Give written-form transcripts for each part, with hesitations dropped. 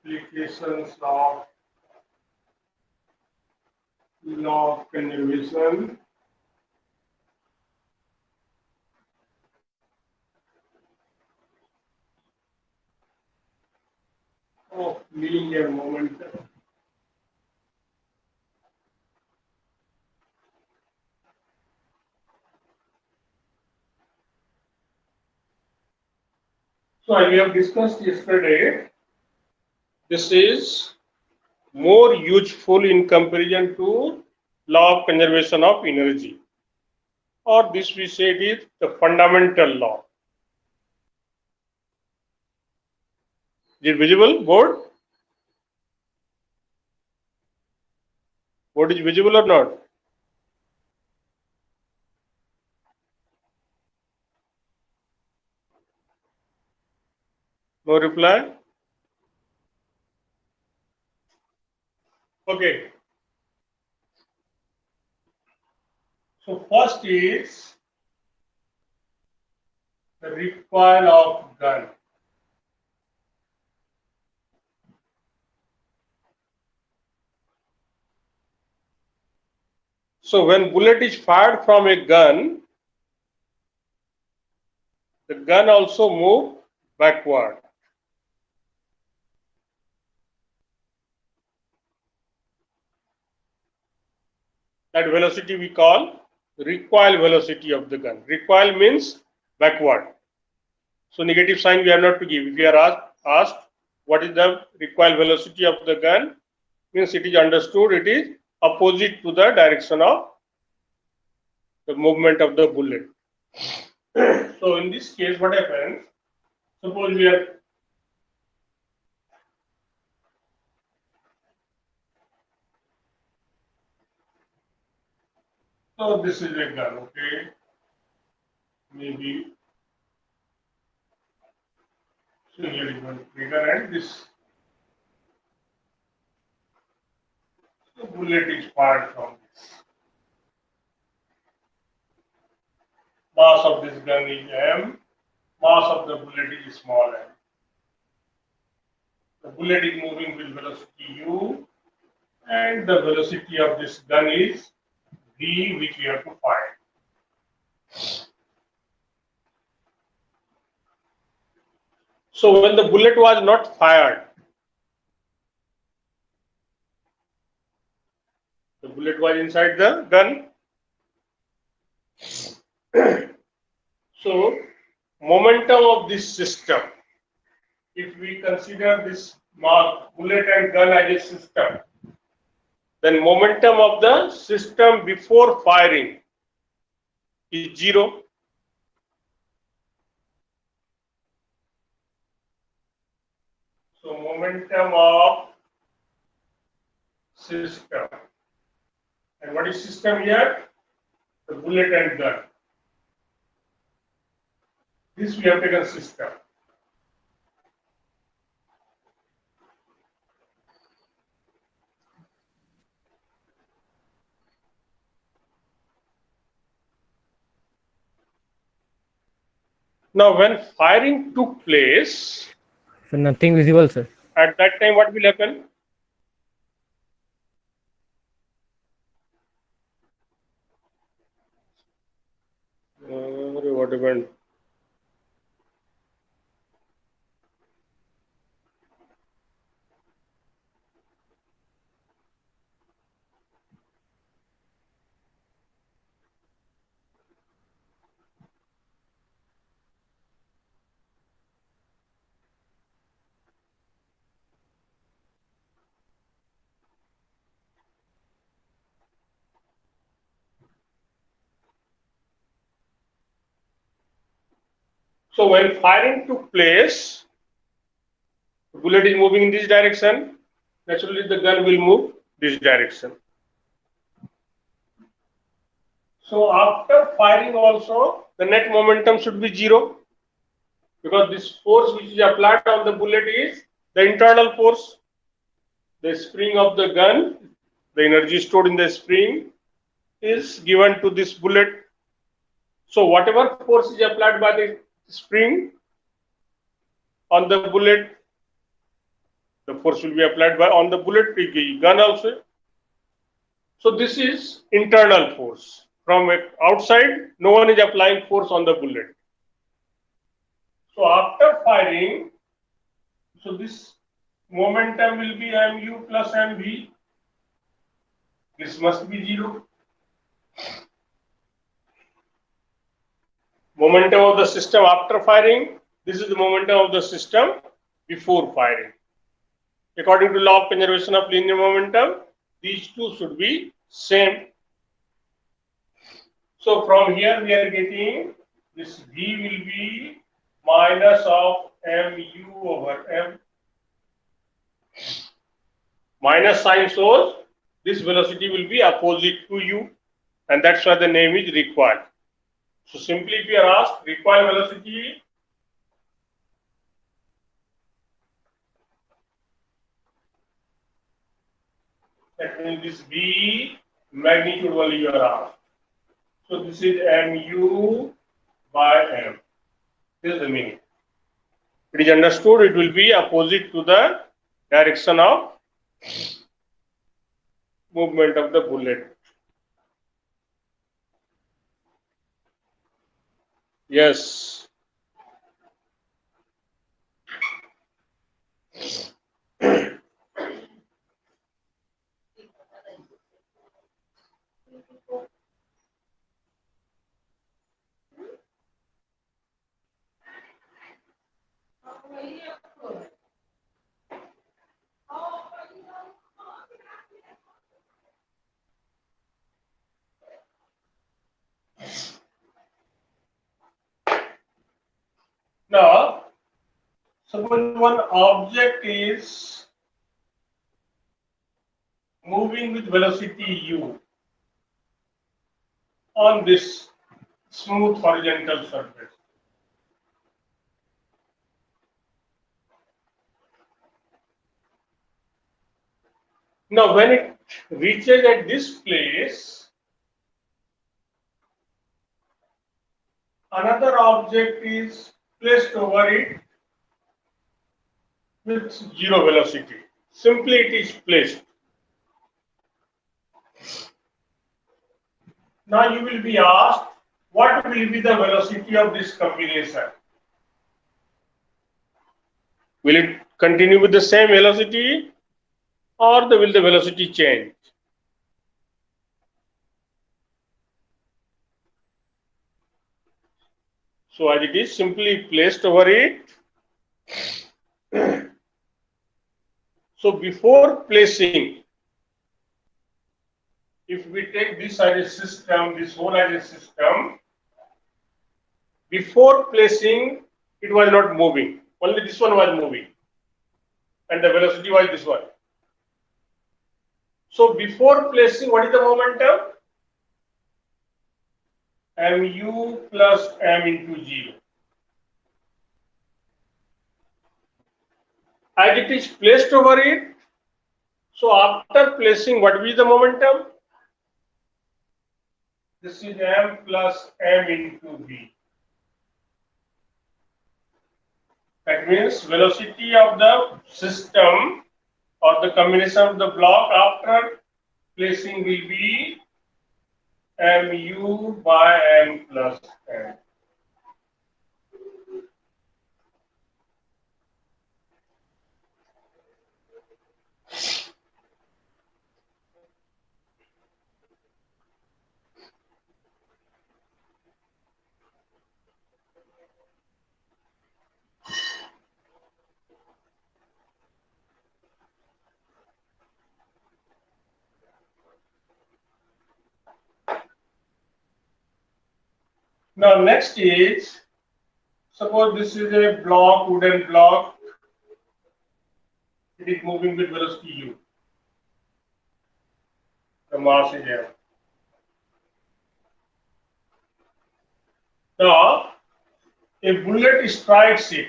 Applications of law of conservation of linear momentum. So as we have discussed yesterday, this is more useful in comparison to law of conservation of energy, or this we said is the fundamental law. Is it visible, board? Board is visible or not? No reply? Okay. So first is the recoil of gun. So when bullet is fired from a gun, the gun also move backward. That velocity we call recoil velocity of the gun. Recoil means backward. So negative sign we have not to give. If you are asked what is the recoil velocity of the gun, means it is understood it is opposite to the direction of the movement of the bullet. So in this case, what happens? Suppose we are so this is a gun, okay? Maybe so here is one trigger and this so bullet is fired from this. Mass of this gun is m. Mass of the bullet is small m. The bullet is moving with velocity u, and the velocity of this gun is v, which we have to find. So when the bullet was not fired, the bullet was inside the gun. So momentum of this system, if we consider this bullet and gun as a system, then momentum of the system before firing is 0. So momentum of system. And what is system here? The bullet and gun. This we have taken system. Now when firing took place, So nothing visible, sir. at that time what will happen? What happened? So when firing took place, the bullet is moving in this direction. Naturally, the gun will move this direction. So after firing also, the net momentum should be 0, because this force which is applied on the bullet is the internal force. The spring of the gun, the energy stored in the spring is given to this bullet. So whatever force is applied by the spring on the bullet, The force will be applied by on the bullet gun also. So this is internal force. From outside, no one is applying force on the bullet. So after firing, so this momentum will be mu plus mv. This must be 0. Momentum of the system after firing. This is the momentum of the system before firing. According to law of conservation of linear momentum, these two should be same. So from here we are getting this v will be minus of mu over m. Minus sign shows this velocity will be opposite to u, and that's why the name is recoil. So simply if you are asked recoil velocity, that means this v magnitude only you are asked. So this is mu by m. This is the meaning. It is understood it will be opposite to the direction of movement of the bullet. Yes. Now, suppose one object is moving with velocity u on this smooth horizontal surface. Now, when it reaches at this place, another object is placed over it with 0 velocity. Simply it is placed. Now you will be asked, what will be the velocity of this combination? Will it continue with the same velocity, or will the velocity change? So as it is simply placed over it. So before placing, if we take this as a system, this whole as a system, before placing it was not moving, only this one was moving, and the velocity was this one. So before placing, what is the momentum? Mu plus m into 0. As it is placed over it, so after placing, what will be the momentum? This is m plus m into v. That means velocity of the system or the combination of the block after placing will be mu by m plus m. Now next is, suppose this is a block, wooden block, it is moving with velocity u. The mass is m. Now, a bullet strikes it.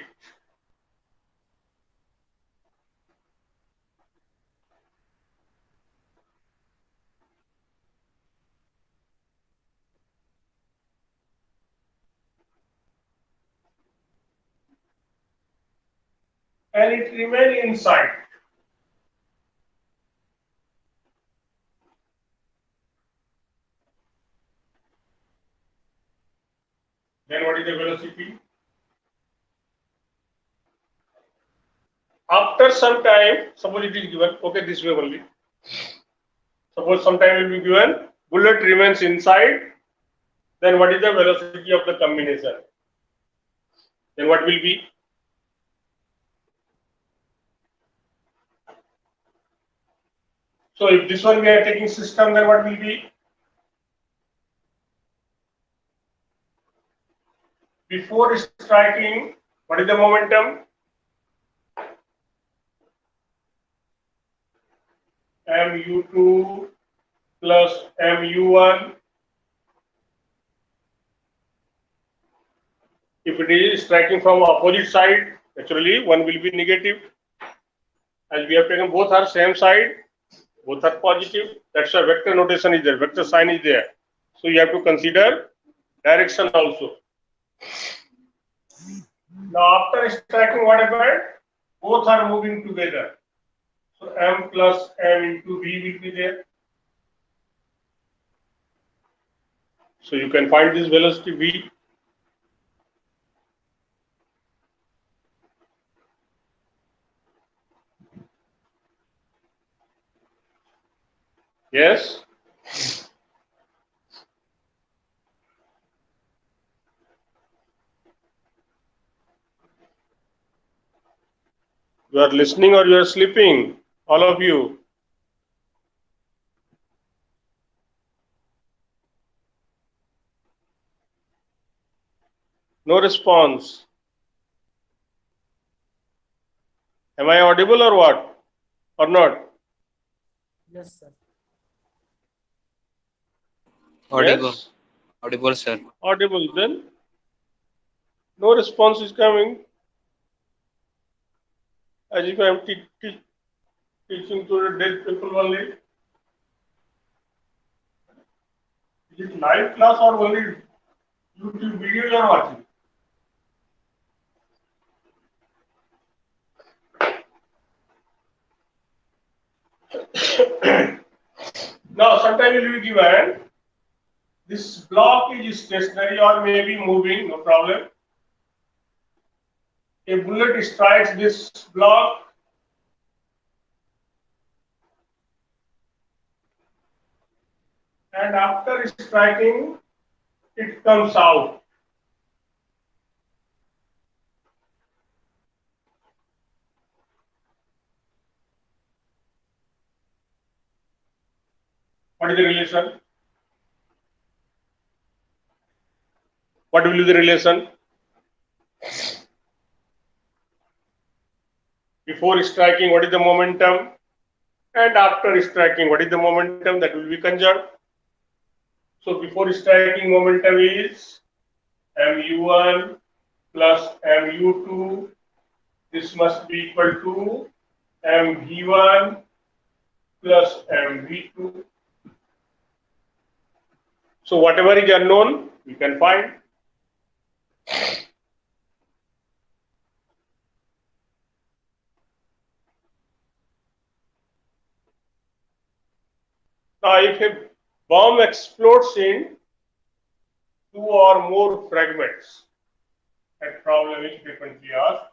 And it remains inside. Then what is the velocity? After some time, suppose it is given, okay, this way only. Suppose some time will be given, bullet remains inside, then what is the velocity of the combination? Then what will be? So if this one we are taking system, then what will be? Before striking, what is the momentum? mu2 plus mu1. If it is striking from opposite side, naturally one will be negative. As we have taken both are same side, both are positive. That's why vector notation is there, vector sign is there. So you have to consider direction also. Now after striking, what happened? Both are moving together. So m plus m into v will be there. So you can find this velocity v. Yes. You are listening or you are sleeping, all of you. No response. Am I audible or what? Or not? Yes, sir. Audible. Yes? Audible, sir. Audible. Then no response is coming. As if I am teaching to the dead people only. Is it live class or only YouTube videos you are watching? Now, sometimes it will be given this block is stationary or maybe moving, no problem. A bullet strikes this block. And after striking, it comes out. What is the relation? What will be the relation? Before striking, what is the momentum? And after striking, what is the momentum? That will be conserved. So before striking, momentum is mu1 plus mu2. This must be equal to mv1 plus mv2. So whatever is unknown, we can find. Now, if a bomb explodes in two or more fragments, that problem is frequently asked.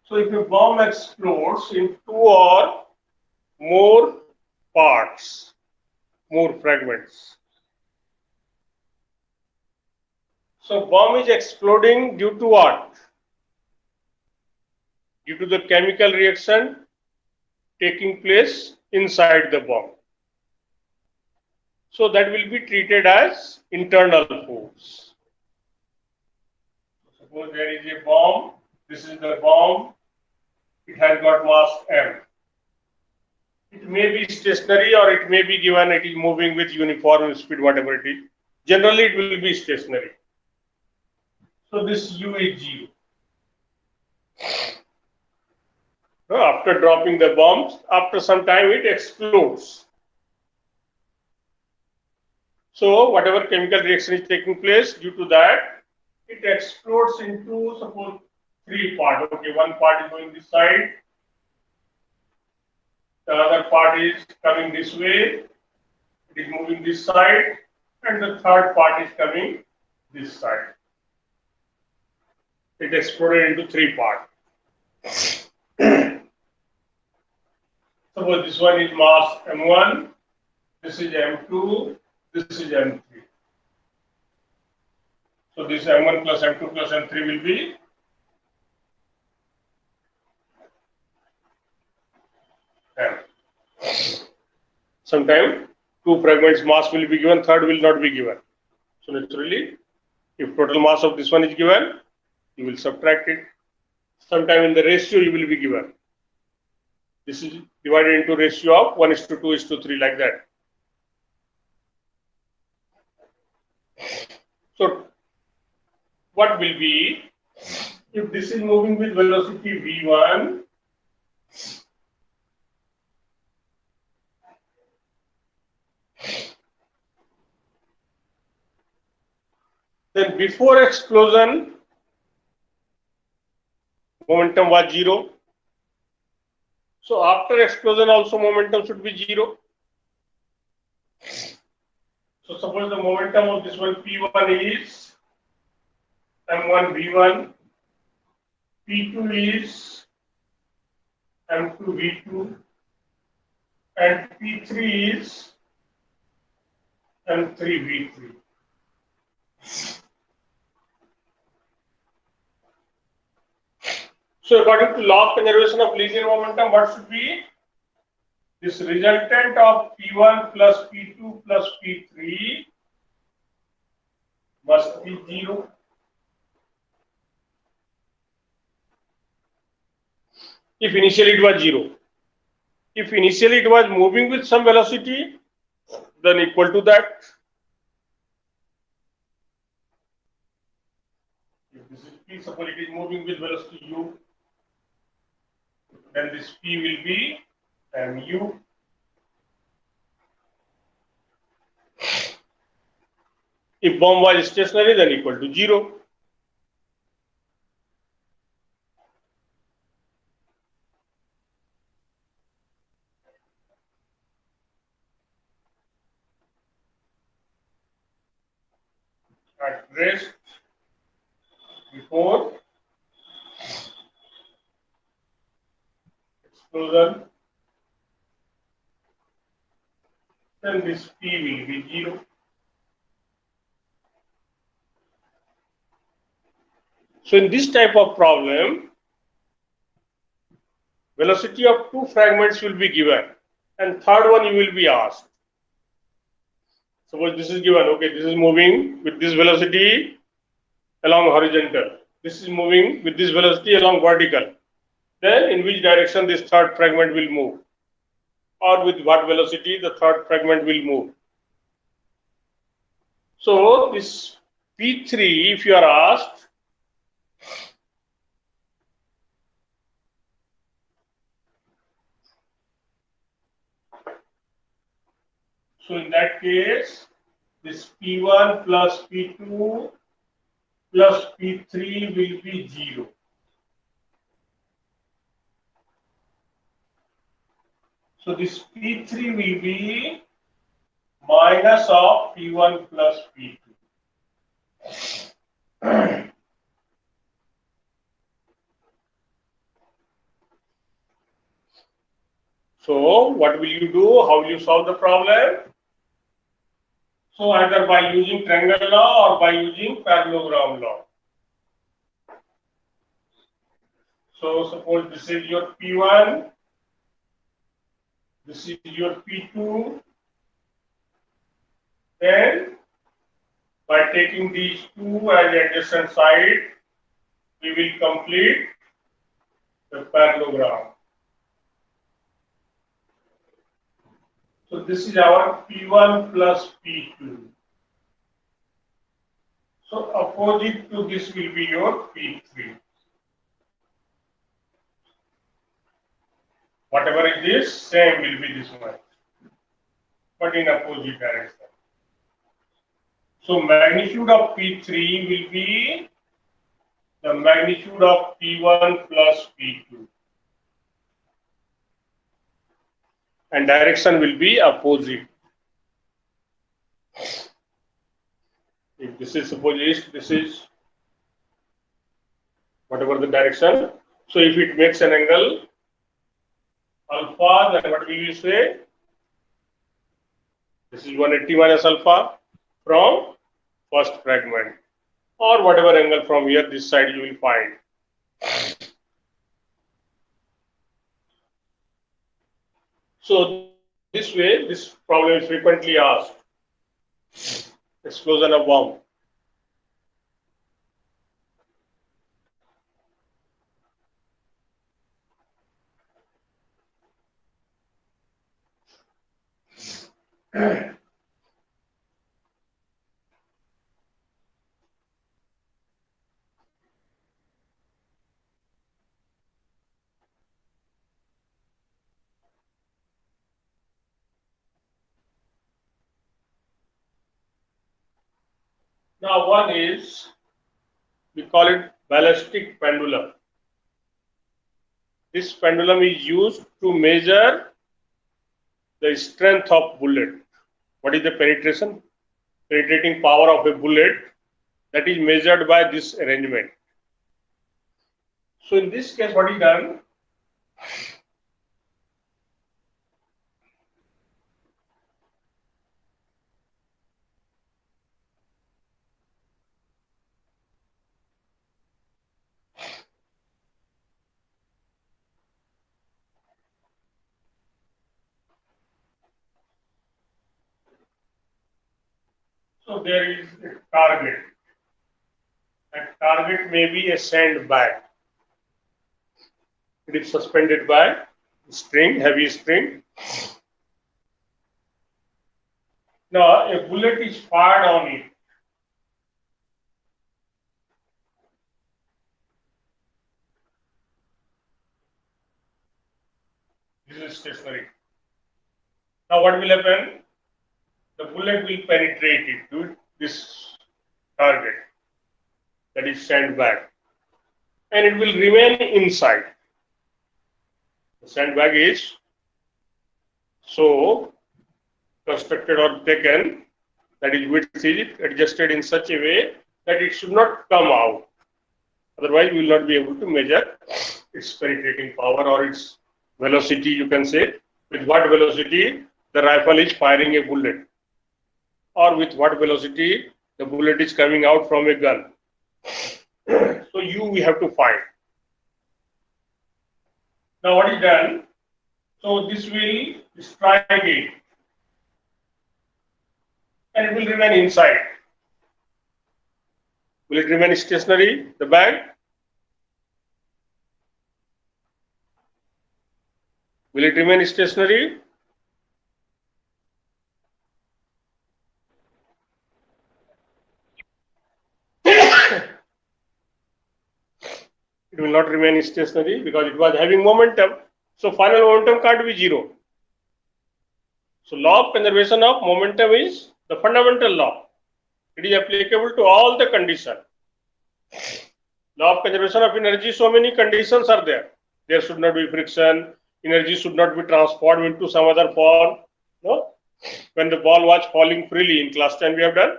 So if a bomb explodes in two or more parts, more fragments. So bomb is exploding due to what? Due to the chemical reaction taking place inside the bomb. So that will be treated as internal force. Suppose there is a bomb, this is the bomb, it has got mass m. It may be stationary or it may be given it is moving with uniform speed, whatever it is. Generally, it will be stationary. So this U is 0. After dropping the bombs, after some time it explodes. So whatever chemical reaction is taking place, due to that, it explodes into suppose 3 parts. Okay, one part is going this side, the other part is coming this way, it is moving this side, and the third part is coming this side. It exploded into 3 parts. Suppose this one is mass M1, this is M2, this is M3. So this M1 plus M2 plus M3 will be M. Sometimes 2 fragments mass will be given, third will not be given. So naturally, if total mass of this one is given, you will subtract it. Sometime in the ratio you will be given. This is divided into ratio of 1:2:3 like that. So what will be if this is moving with velocity v1, then before explosion momentum was 0. So after explosion also momentum should be 0. So suppose the momentum of this one P1 is M1 V1, P2 is M2 V2, and P3 is M3 V3. So according to law of conservation of linear momentum, what should be? This resultant of P1 plus P2 plus P3 must be 0. If initially it was 0. If initially it was moving with some velocity, then equal to that. If this is P, suppose it is moving with velocity U, then this P will be mu. If bomb was stationary, then equal to 0. At rest, before explosion, then this P will be 0. So in this type of problem, velocity of 2 fragments will be given, and third one you will be asked. Suppose this is given, okay, this is moving with this velocity along horizontal. This is moving with this velocity along vertical. Then in which direction this third fragment will move? Or with what velocity the third fragment will move? So this P3, if you are asked, so in that case, this P1 plus P2 plus P3 will be 0. So this P3 will be minus of P1 plus P2. So what will you do? How will you solve the problem? So either by using triangle law or by using parallelogram law. So suppose this is your P1, this is your P2, then by taking these two as adjacent side, we will complete the parallelogram. So this is our P1 plus P2. So opposite to this will be your P3. Whatever it is, same will be this one, but in opposite direction. So magnitude of P3 will be the magnitude of P1 plus P2. And direction will be opposite. If this is suppose east, this is whatever the direction. So if it makes an angle alpha, then what will you say? This is 180 minus alpha from first fragment, or whatever angle from here this side you will find. So this way, this problem is frequently asked. Explosion of bomb. Now one is, we call it ballistic pendulum. This pendulum is used to measure the strength of bullet. What is the penetrating power of a bullet? That is measured by this arrangement. So in this case, what is done? So there is a target. That target may be a sandbag. It is suspended by string, heavy string. Now a bullet is fired on it. This is stationary. Now what will happen? The bullet will penetrate it to this target, that is sandbag, and it will remain inside. The sandbag is so constructed or taken, that is width is adjusted in such a way that it should not come out. Otherwise, we will not be able to measure its penetrating power or its velocity, you can say, with what velocity the rifle is firing a bullet, or with what velocity the bullet is coming out from a gun. So we have to find. Now what is done? So this will strike it, and it will remain inside. Will it remain stationary, the bag? Will it remain stationary? It will not remain stationary because it was having momentum. So final momentum can't be zero. So law of conservation of momentum is the fundamental law. It is applicable to all the conditions. Law of conservation of energy, so many conditions are there. There should not be friction, energy should not be transformed into some other form. No? When the ball was falling freely in class 10 we have done.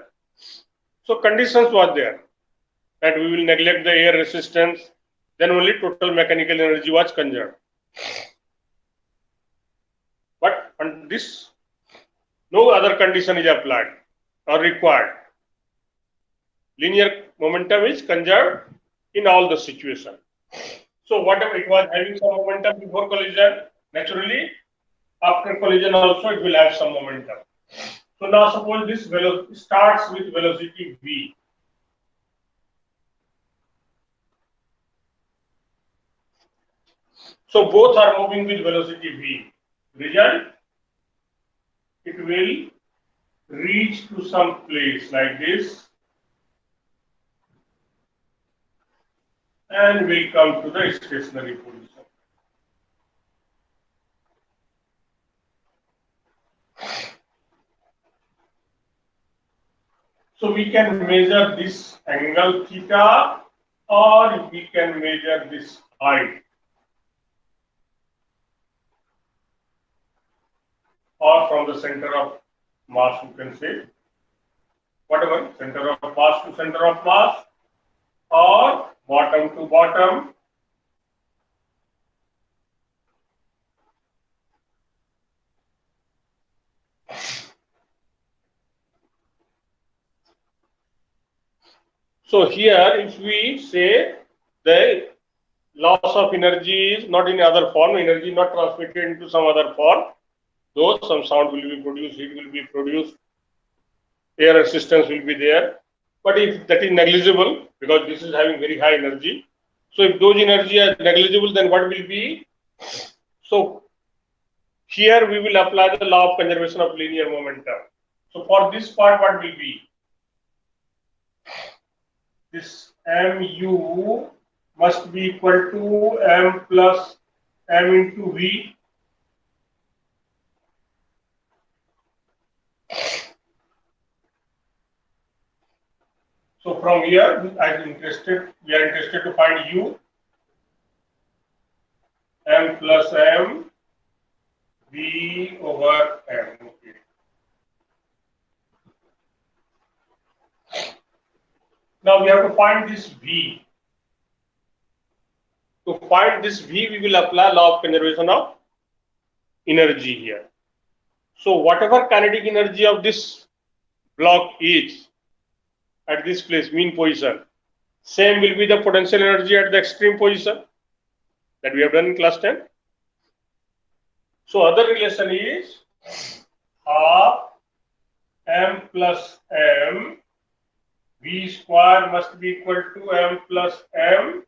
So conditions was there, that we will neglect the air resistance, then only total mechanical energy was conserved. But on this, no other condition is applied or required. Linear momentum is conserved in all the situations. So whatever it was having some momentum before collision, naturally after collision also it will have some momentum. So now suppose this velocity starts with velocity v. So both are moving with velocity v. Result, it will reach to some place like this and will come to the stationary position. So we can measure this angle theta, or we can measure this height, or from the center of mass, you can say, whatever, center of mass to center of mass, or bottom to bottom. So here, if we say the loss of energy is not in other form, energy not transmitted into some other form, though some sound will be produced, heat will be produced, air resistance will be there. But if that is negligible, because this is having very high energy, so if those energy are negligible, then what will be? So here we will apply the law of conservation of linear momentum. So for this part, what will be? This mu must be equal to m plus m into v. So from here, we are interested to find u, m plus m, v over m. Okay. Now we have to find this v. To find this v, we will apply law of conservation of energy here. So whatever kinetic energy of this block is at this place, mean position, same will be the potential energy at the extreme position that we have done in class 10. So other relation is half m plus m, v square must be equal to m plus m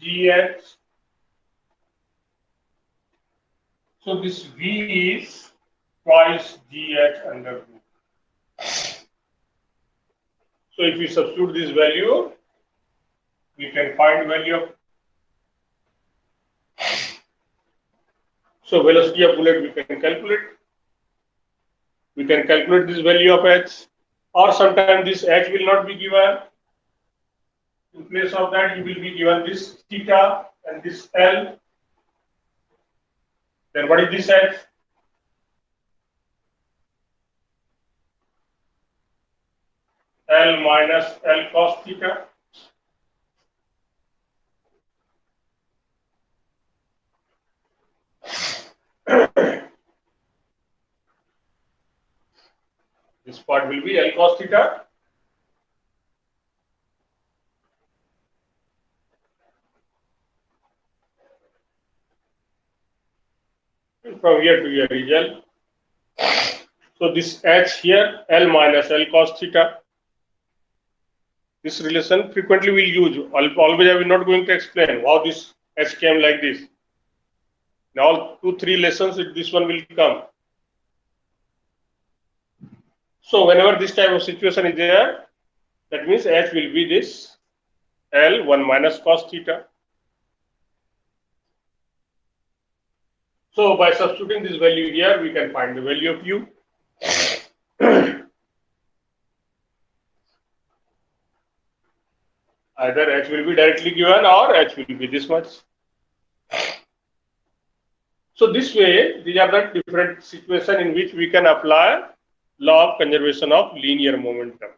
gh. So this v is twice gh under root. So if we substitute this value, we can find value of. So velocity of bullet we can calculate. We can calculate this value of h, or sometimes this h will not be given. In place of that, you will be given this theta and this L. Then what is this h? L minus L cos theta. This part will be L cos theta. And from here to here is L. So this H here, L minus L cos theta. This relation frequently we'll use. Always I will not going to explain how this H came like this. Now 2-3 lessons this one will come. So whenever this type of situation is there, that means H will be this L 1 minus cos theta. So by substituting this value here, we can find the value of u. Either h will be directly given or h will be this much. So this way, these are the different situations in which we can apply law of conservation of linear momentum.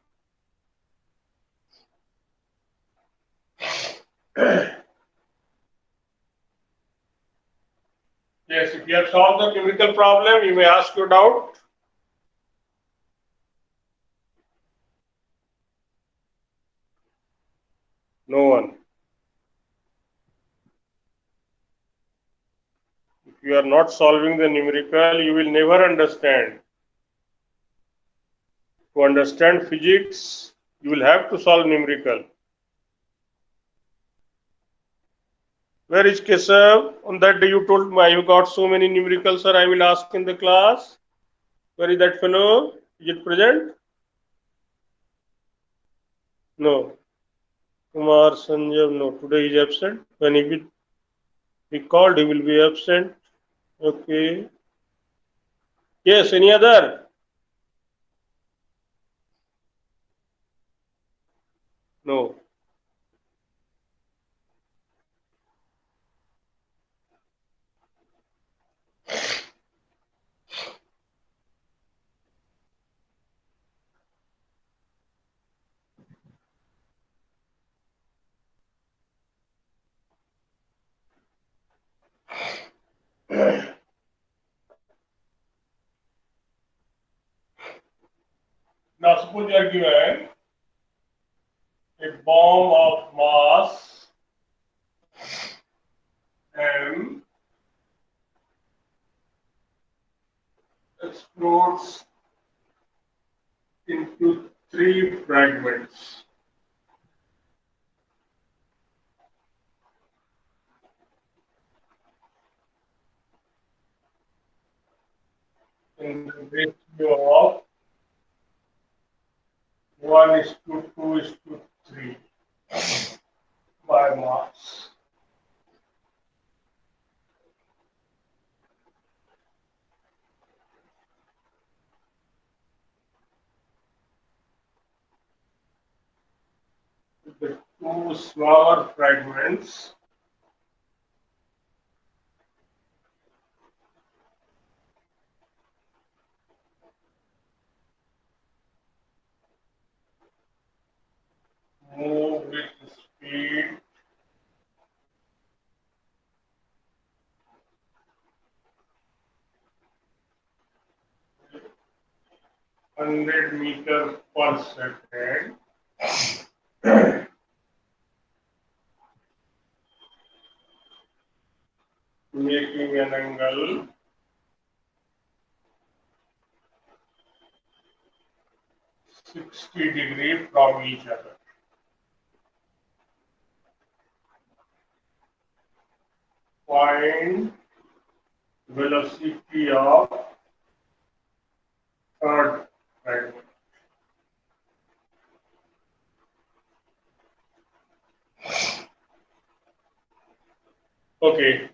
Yes, if you have solved the numerical problem, you may ask your doubt. No one. If you are not solving the numerical, you will never understand. To understand physics, you will have to solve numerical. Where is Kesav? On that day you told me you got so many numericals, sir. I will ask in the class. Where is that fellow? Is it present? No. Kumar Sanjeev, no. Today he is absent. When he will be called, he will be absent. Okay. Yes, any other? No. Now suppose you are given a bomb of mass m explodes into three fragments. In the ratio of 1:2:3 by mass. The two smaller fragments move with speed (100 meters per second), making an angle 60 degrees from each other. Find velocity of third fragment. Okay.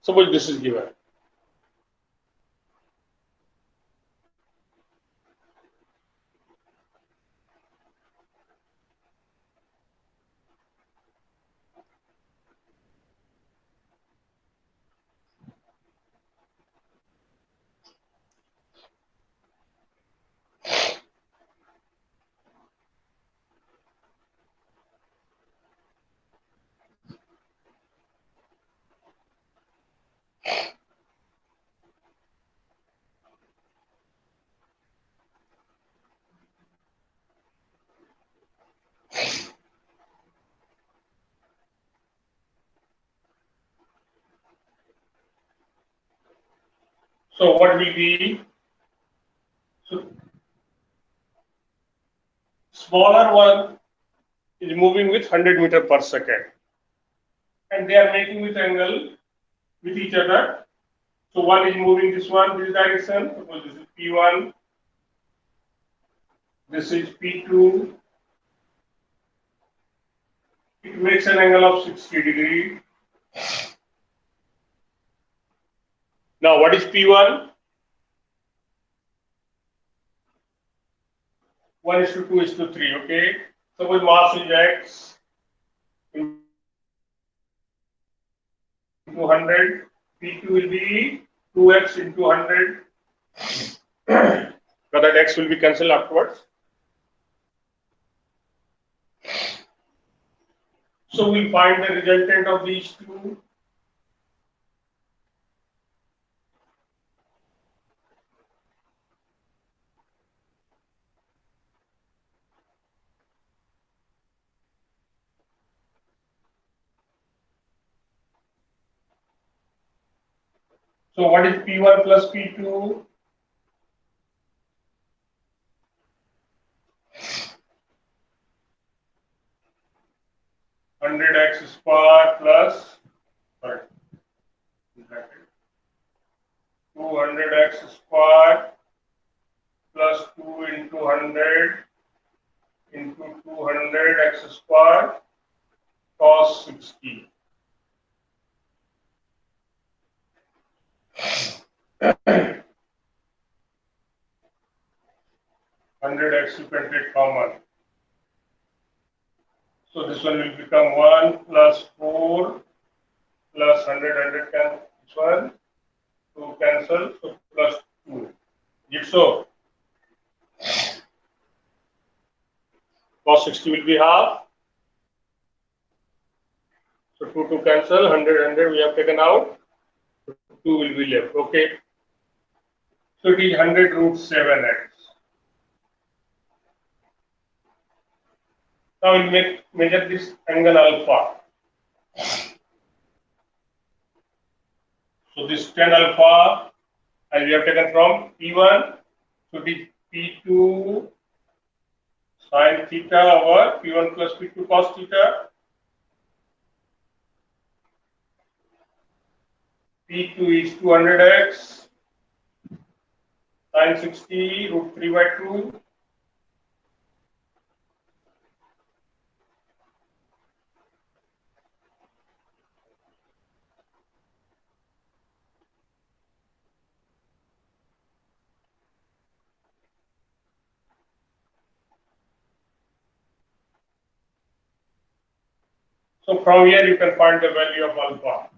Suppose this is given. So what will be? So smaller one is moving with 100 meters per second, and they are making with angle with each other. So one is moving this direction. Suppose this is P1, this is P2. It makes an angle of 60 degrees. Now what is P1? 1:2:3. Okay. Suppose mass is x into 100. P2 will be 2x into 100. But that x will be cancelled afterwards. So we find the resultant of these two. So what is P1 plus P2? 100x square plus 200x square plus 2 into 100 into 200x square cos 60. Hundred x you can take common. So this one will become 1 plus 4 plus 100 can this one 2 cancel, so plus 2. Is it so? Cos 60 will be half. So 2 to cancel, 100 we have taken out. 2 will be left. Okay. So it is 100 root 7x. Now we'll measure this angle alpha. So this tan alpha, as we have taken from P1, so it is P2 sin theta over P1 plus P2 cos theta. P2 is 200x sin 60 root 3 by 2. So from here you can find the value of alpha.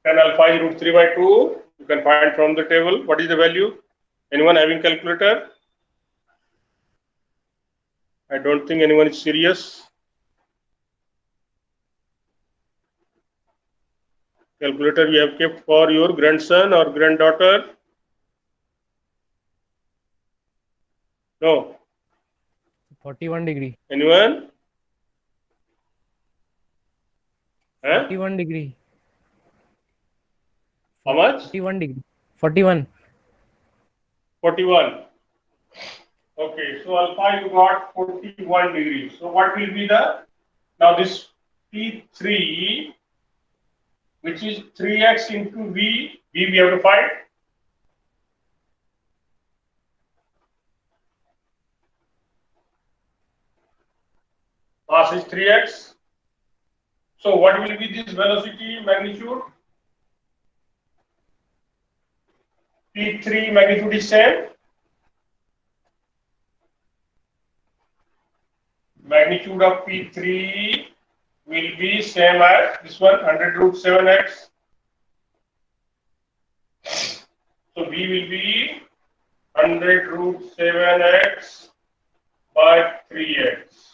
Tan alpha is root 3 by 2. You can find from the table. What is the value? Anyone having calculator? I don't think anyone is serious. Calculator you have kept for your grandson or granddaughter? No. 41 degree. Anyone? Huh? 41 degree. How much? 41 degree. 41. 41. Okay, so alpha you got 41 degrees. So what will be the, now this P3, which is 3x into V we have to find. Mass is 3x. So what will be this velocity magnitude? P3 magnitude is same. Magnitude of P3 will be same as this one, 100 root 7x. So V will be 100 root 7x by 3x.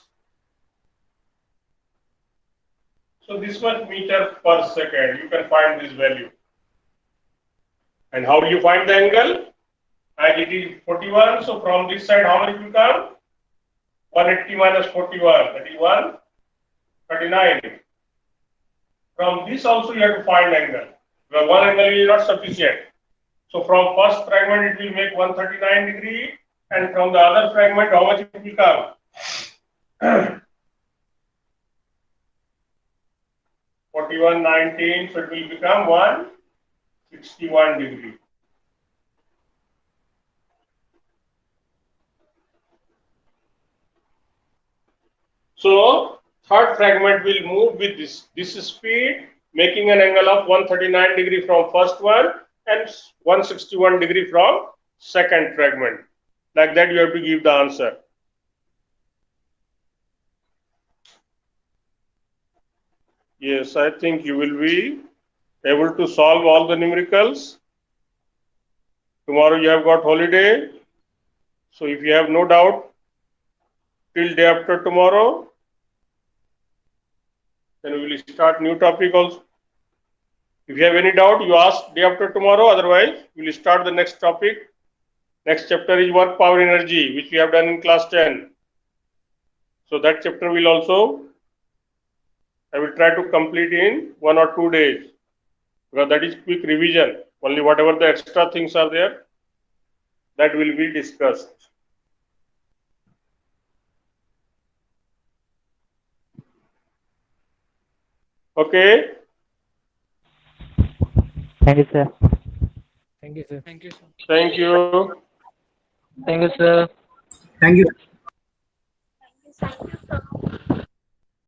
So this much meter per second, you can find this value. And how do you find the angle? As it is 41, so from this side how much will come? 180 minus 41, that is 139. From this also you have to find angle. Because one angle is not sufficient. So from first fragment it will make 139 degree, and from the other fragment how much it will come? 41, 19, so it will become 161 degree. So third fragment will move with this speed, making an angle of 139 degree from first one and 161 degree from second fragment. Like that you have to give the answer. Yes, I think you will be able to solve all the numericals. Tomorrow you have got holiday. So if you have no doubt till day after tomorrow, then we will start new topic also. If you have any doubt, you ask day after tomorrow. Otherwise, we will start the next topic. Next chapter is work power energy, which we have done in class 10. So that chapter will also, I will try to complete in 1 or 2 days, because that is quick revision. Only whatever the extra things are there, that will be discussed. Okay. Thank you, sir. Thank you, sir. Thank you, sir. Thank you. Thank you, sir. Thank you. Thank you, sir.